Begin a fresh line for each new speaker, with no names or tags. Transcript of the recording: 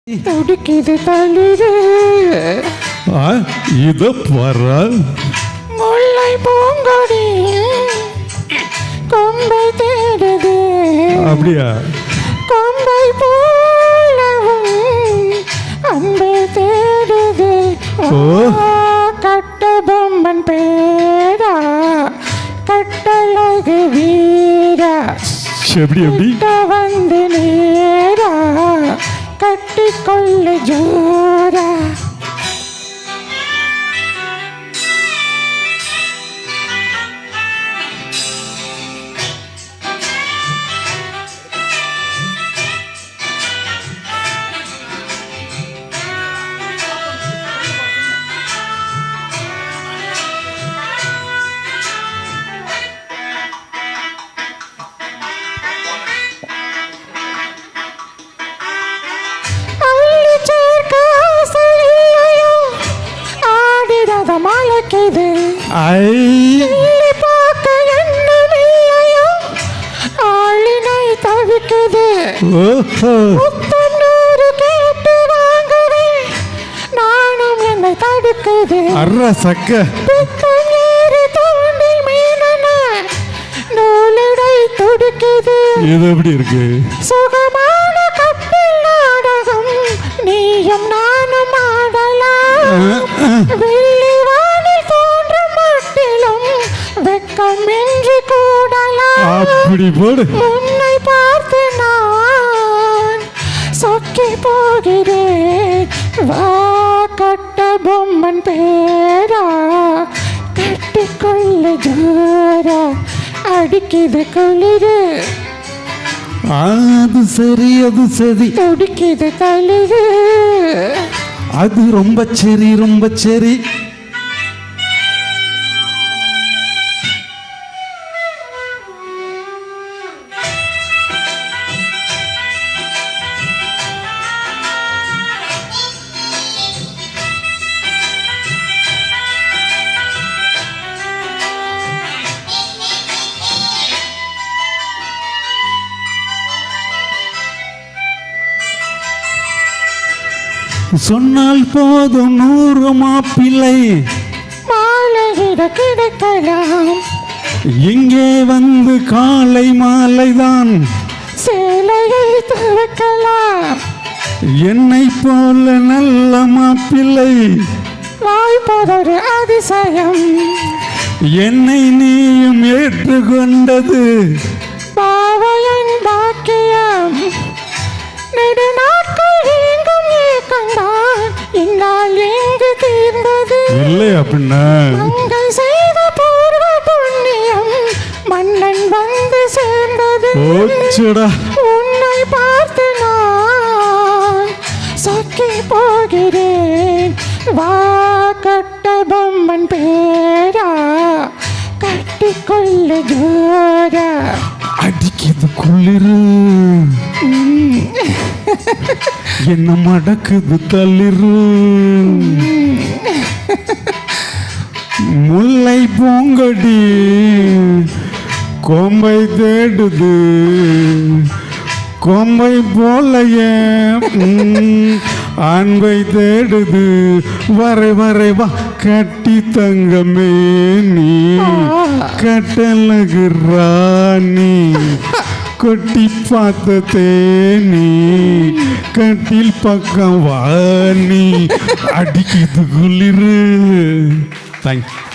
துடிக்குது தளிரு
இத பர
முல்லை பூங்கொடி கொம்பை தேடுது.
அப்படியா?
கொம்பை போலவும் அன்பை தேடுது. கட்ட பொம்மன் பேரா கட்டழகு வீரா
எப்படி எப்படி
வந்து நேரா கட்டிக்கொள்ளு ஜோரா. மலைக்குது பார்க்க எண்ணமில்லையோ ஆளினை தவிக்குது. முத்தம் நூறு கேட்டு வாங்கவே நானும் என்னை தடுக்குது. பித்தம் ஏறி தோண்டில் மீனன நூலிடை துடிக்குது.
இது எப்படி இருக்கு?
சுகமான கப்பில் நாடகம் நீயும் நானும் ஆடலாம். வெள்ளி வானில் தோன்றும் மட்டிலும் வெக்கம் என்று கூடலாம்.
அப்படி போடு.
உன்னை பார்த்து நான் சொக்கி போகிறேன். வா கட்ட பொம்மன் பேரா கட்டிக்கொள்ளு ஜோரா அடிக்குது குளிரு.
அது சரி அது சரி.
துடிக்குது தளிரு.
அது ரொம்ப சரி ரொம்ப சரி. சொன்னால் போதும் 100 மாப்பிள்ளை
மாலையிட கிடைக்கலாம்.
இங்கே வந்து காலை மாலைதான்
சேலையை துறக்கலாம்.
என்னை போல நல்ல மாப்பிள்ளை
வாய்ப்பதொரு அதிசயம்.
என்னை நீயும் ஏற்றுக்கொண்டது
பாவையின் பாக்கியம். நெடுநாட்கள் எங்கும் ஏக்கந்தான் இந்நாள் எங்கு தீர்ந்தது.
இல்லை அப்படின்னா
மங்கள் செய்த பூர்வ புண்ணியம் மன்னன் வந்து சேர்ந்தது. உன்னை பார்த்து நான் சொக்கி போகிறேன். வா கட்ட பொம்மன் பேரா கட்டிக்கொள்ளு ஜோரா
அடிக்குது குளிரு. என்ன மடக்குது தளிரு. முல்லை பூங்கொடி கொம்பை தேடுது. கொம்பை போலையே அன்பை தேடுது. வரை வரை வா கட்டி தங்கமே நீ கட்டழகு ராணி கொட்டி பார்த்த தேனி கட்டில் பக்கம் வாணி அடிக்குது குளிரு. தேங்க்யூ.